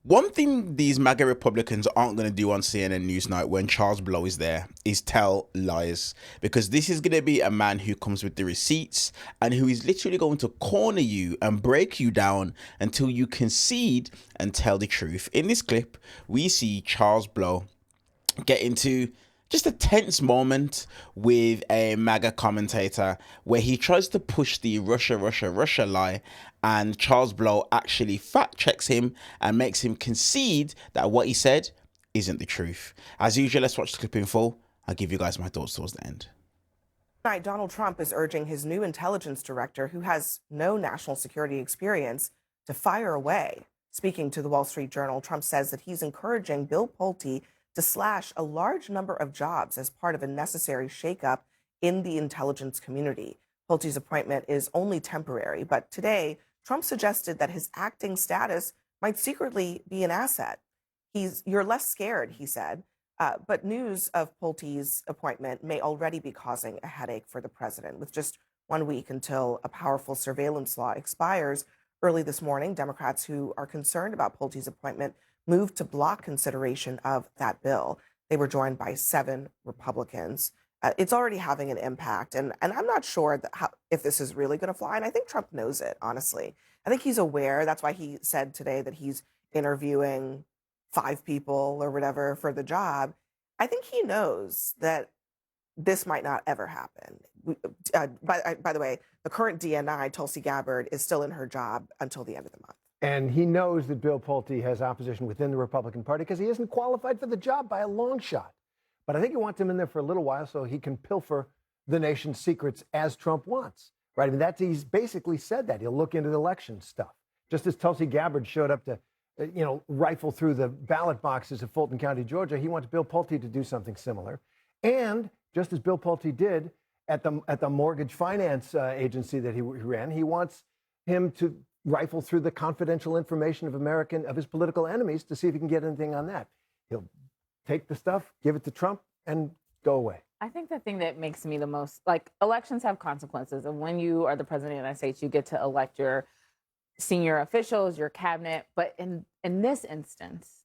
One thing these MAGA Republicans aren't going to do on CNN Newsnight when Charles Blow is there is tell lies, because this is going to be a man who comes with the receipts and who is literally going to corner you and break you down until you concede and tell the truth. In this clip, we see Charles Blow get into just a tense moment with a MAGA commentator where he tries to push the Russia lie, and Charles Blow actually fact checks him and makes him concede that what he said isn't the truth. As usual, let's watch the clip in full. I'll give you guys my thoughts towards the end. Tonight, Donald Trump is urging his new intelligence director, who has no national security experience, to fire away. Speaking to the Wall Street Journal, Trump says that he's encouraging Bill Pulte to slash a large number of jobs as part of a necessary shakeup in the intelligence community. Pulte's appointment is only temporary, but today, Trump suggested that his acting status might secretly be an asset. You're less scared, he said, but news of Pulte's appointment may already be causing a headache for the president. With just 1 week until a powerful surveillance law expires, early this morning, Democrats who are concerned about Pulte's appointment moved to block consideration of that bill. They were joined by 7 Republicans. It's already having an impact, and I'm not sure if this is really going to fly, and I think Trump knows it, honestly. I think he's aware. That's why he said today that he's interviewing 5 people or whatever for the job. I think he knows that this might not ever happen. By the way, the current DNI, Tulsi Gabbard, is still in her job until the end of the month. And he knows that Bill Pulte has opposition within the Republican Party because he isn't qualified for the job by a long shot. But I think he wants him in there for a little while so he can pilfer the nation's secrets as Trump wants, right? I mean, he's basically said that. He'll look into the election stuff. Just as Tulsi Gabbard showed up to, rifle through the ballot boxes of Fulton County, Georgia, he wants Bill Pulte to do something similar. And just as Bill Pulte did at the mortgage finance agency that he ran, he wants him to rifle through the confidential information of his political enemies to see if he can get anything on that. He'll take the stuff, give it to Trump, and go away. I think the thing that makes me the most, elections have consequences. And when you are the president of the United States, you get to elect your senior officials, your cabinet. But in this instance,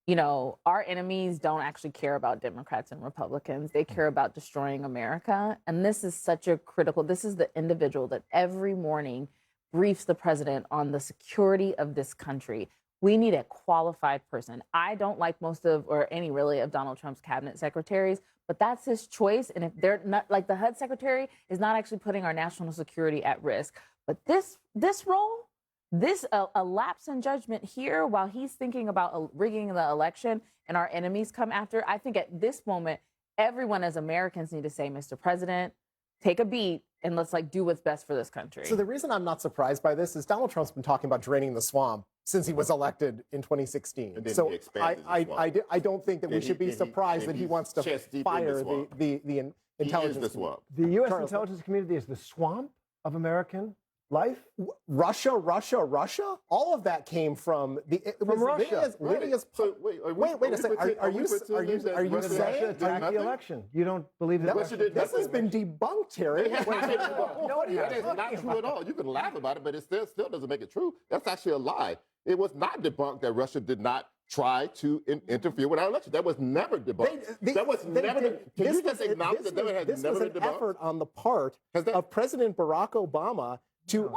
our enemies don't actually care about Democrats and Republicans. They care about destroying America. And this is this is the individual that every morning briefs the president on the security of this country. We need a qualified person. I don't like most of, or any really, of Donald Trump's cabinet secretaries, but that's his choice. And if they're not, like the HUD secretary is not actually putting our national security at risk. But this role, a lapse in judgment here while he's thinking about rigging the election and our enemies come after, I think at this moment, everyone as Americans need to say, Mr. President, take a beat and let's do what's best for this country. So the reason I'm not surprised by this is Donald Trump's been talking about draining the swamp since he was elected in 2016. So I don't think that we should be surprised that he wants to fire the intelligence swamp. The U.S. intelligence community is the swamp of American life. Russia. All of that came from Russia. Wait a second. Are you saying Russia attacked the election? You don't believe that? This has been debunked, Terry. No, it is not true at all. You can laugh about it, but it still doesn't make it true. That's actually a lie. It was not debunked that Russia did not try to interfere with our election. That was never debunked. That was never. Can you just acknowledge that that has never been debunked? This was an effort on the part of President Barack Obama to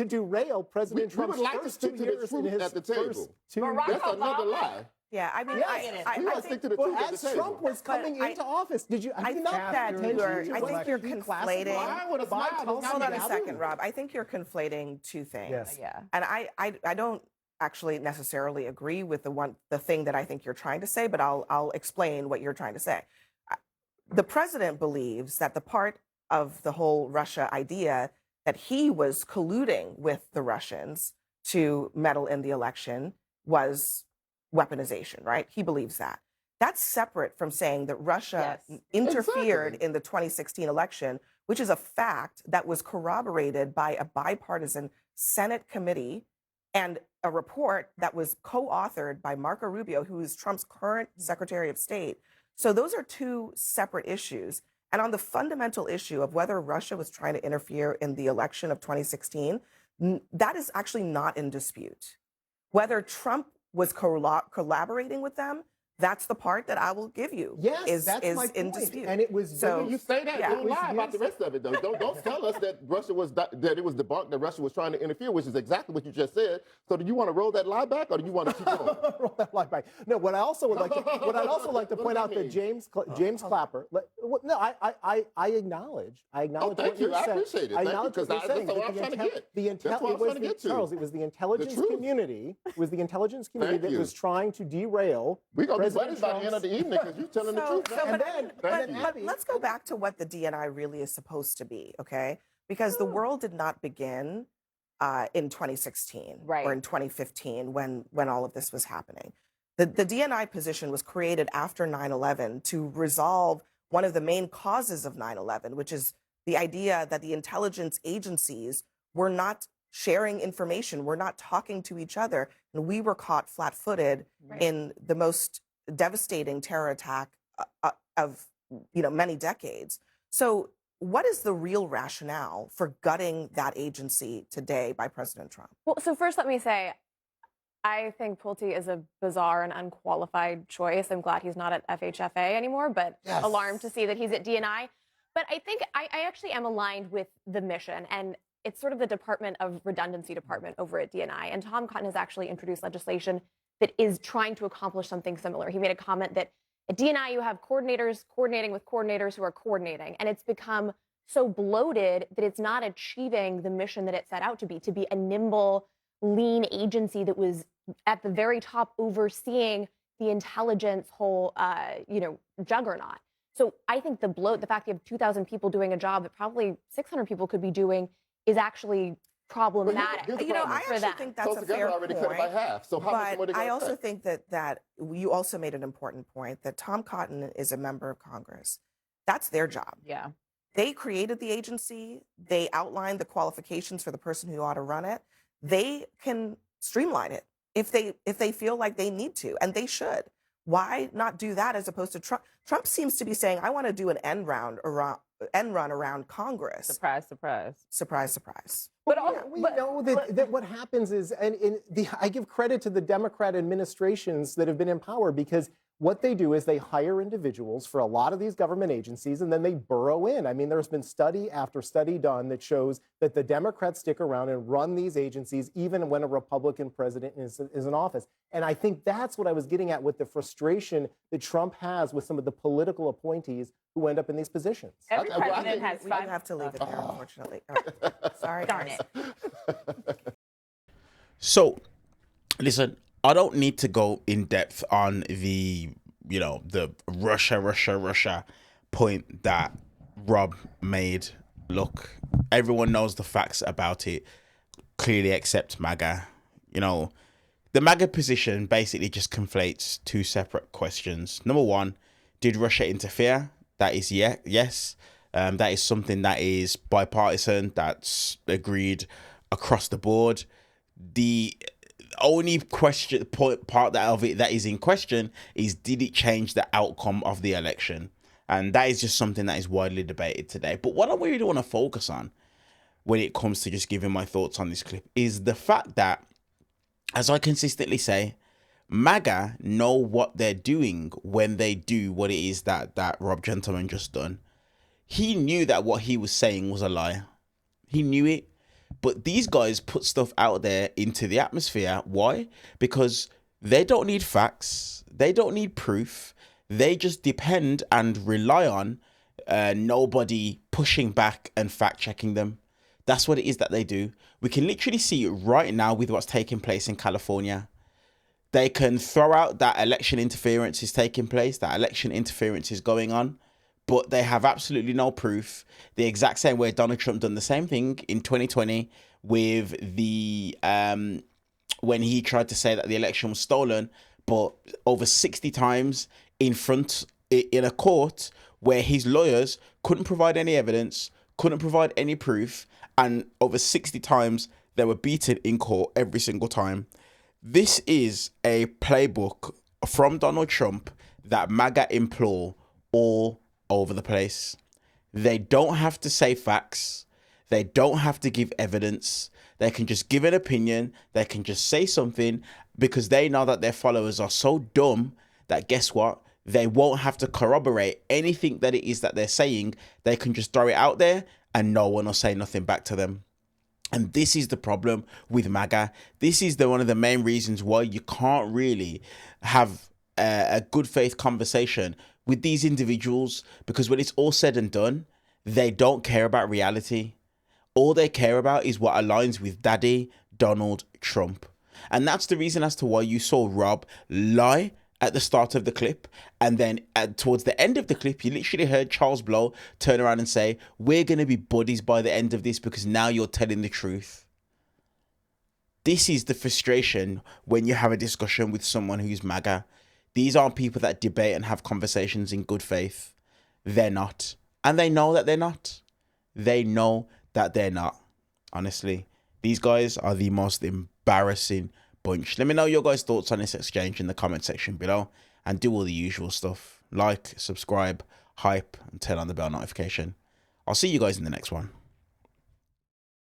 derail President Trump's first 2 years in his first 2 years. That's another lie. Yeah, I mean, I think to the truth at the table. Trump was coming into office, I think you're conflating. Hold on a second, Rob. I think you're conflating 2 things. Yes. Yeah. And I don't actually necessarily agree with the thing that I think you're trying to say, but I'll explain what you're trying to say. The president believes that the part of the whole Russia idea that he was colluding with the Russians to meddle in the election was weaponization, right? He believes that. That's separate from saying that Russia interfered in the 2016 election, which is a fact that was corroborated by a bipartisan Senate committee and a report that was co-authored by Marco Rubio, who is Trump's current Secretary of State. So those are 2 separate issues. And on the fundamental issue of whether Russia was trying to interfere in the election of 2016, that is actually not in dispute. Whether Trump was collaborating with them, that's the part that I will give you. Yes, that's is my in point. dispute. And it was So You say that, yeah. don't lie about the rest of it, though. Don't tell us that Russia was that it was debunked that Russia was trying to interfere, which is exactly what you just said. So, do you want to roll that lie back, or do you want to keep going? roll that lie back. No, what I'd also like to point out that James Clapper. No, I acknowledge. Oh, what thank you're you. I saying. appreciate it. I Thank you, acknowledge because what you're saying. that's what I'm trying to get. That's what I'm trying to get to. Charles, it was the intelligence community. It was the intelligence community Thank that you. was trying to derail. We're going to be President buddies by the end of the evening because you're telling the truth. But let's go back to what the DNI really is supposed to be, okay? Because the world did not begin in 2016 or in 2015 when all of this was happening. The DNI position was created after 9/11 to resolve one of the main causes of 9/11, which is the idea that the intelligence agencies were not sharing information, were not talking to each other, and we were caught flat-footed in the most devastating terror attack of many decades. So what is the real rationale for gutting that agency today by President Trump? Well, so first let me say, I think Pulte is a bizarre and unqualified choice. I'm glad he's not at FHFA anymore, but alarmed to see that he's at DNI. But I think I actually am aligned with the mission, and it's sort of the Department of Redundancy department over at DNI. And Tom Cotton has actually introduced legislation that is trying to accomplish something similar. He made a comment that at DNI, you have coordinators coordinating with coordinators who are coordinating. And it's become so bloated that it's not achieving the mission that it set out to be a nimble, lean agency that was at the very top overseeing the intelligence whole, juggernaut. So I think the bloat, the fact you have 2,000 people doing a job that probably 600 people could be doing is actually problematic. I actually think that's a fair already point. cut it by half. So how much more But I also think that you also made an important point that Tom Cotton is a member of Congress. That's their job. Yeah. They created the agency. They outlined the qualifications for the person who ought to run it. They can streamline it if they feel like they need to, and they should. Why not do that as opposed to Trump? Trump seems to be saying, I want to do an end run around Congress. Surprise, surprise. Surprise, surprise. But we know that what happens is, I give credit to the Democrat administrations that have been in power, because what they do is they hire individuals for a lot of these government agencies, and then they burrow in. I mean, there's been study after study done that shows that the Democrats stick around and run these agencies even when a Republican president is in office. And I think that's what I was getting at with the frustration that Trump has with some of the political appointees who end up in these positions. Every president has We five. don't have to leave it there, unfortunately. Sorry, Darn guys. it. So, listen, I don't need to go in depth on the Russia point that Rob made. Look, everyone knows the facts about it, clearly except MAGA. The MAGA position basically just conflates two separate questions. Number one, did Russia interfere? That is yes. That is something that is bipartisan, that's agreed across the board. The only part of it that is in question is, did it change the outcome of the election? And that is just something that is widely debated today. But what I really want to focus on when it comes to just giving my thoughts on this clip is the fact that, as I consistently say, MAGA know what they're doing when they do what it is that Rob Gentleman just done. He knew that what he was saying was a lie. He knew it. But these guys put stuff out there into the atmosphere. Why? Because they don't need facts. They don't need proof. They just depend and rely on nobody pushing back and fact checking them. That's what it is that they do. We can literally see it right now with what's taking place in California. They can throw out that election interference is taking place, that election interference is going on, but they have absolutely no proof. The exact same way Donald Trump done the same thing in 2020 with the when he tried to say that the election was stolen, but over 60 times in a court where his lawyers couldn't provide any evidence, couldn't provide any proof, and over 60 times they were beaten in court every single time. This is a playbook from Donald Trump that MAGA employ all over the place. They don't have to say facts. They don't have to give evidence. They can just give an opinion. They can just say something because they know that their followers are so dumb that guess what? They won't have to corroborate anything that it is that they're saying. They can just throw it out there and no one will say nothing back to them. And this is the problem with MAGA. This is one of the main reasons why you can't really have a good faith conversation with these individuals, because when it's all said and done, they don't care about reality. All they care about is what aligns with Daddy Donald Trump. And that's the reason as to why you saw Rob lie at the start of the clip, and then towards the end of the clip you literally heard Charles Blow turn around and say, we're going to be buddies by the end of this because now you're telling the truth. This is the frustration when you have a discussion with someone who's MAGA. These aren't people that debate and have conversations in good faith. They're not. And they know that they're not. They know that they're not. Honestly, these guys are the most embarrassing bunch. Let me know your guys' thoughts on this exchange in the comment section below, and do all the usual stuff. Like, subscribe, hype, and turn on the bell notification. I'll see you guys in the next one.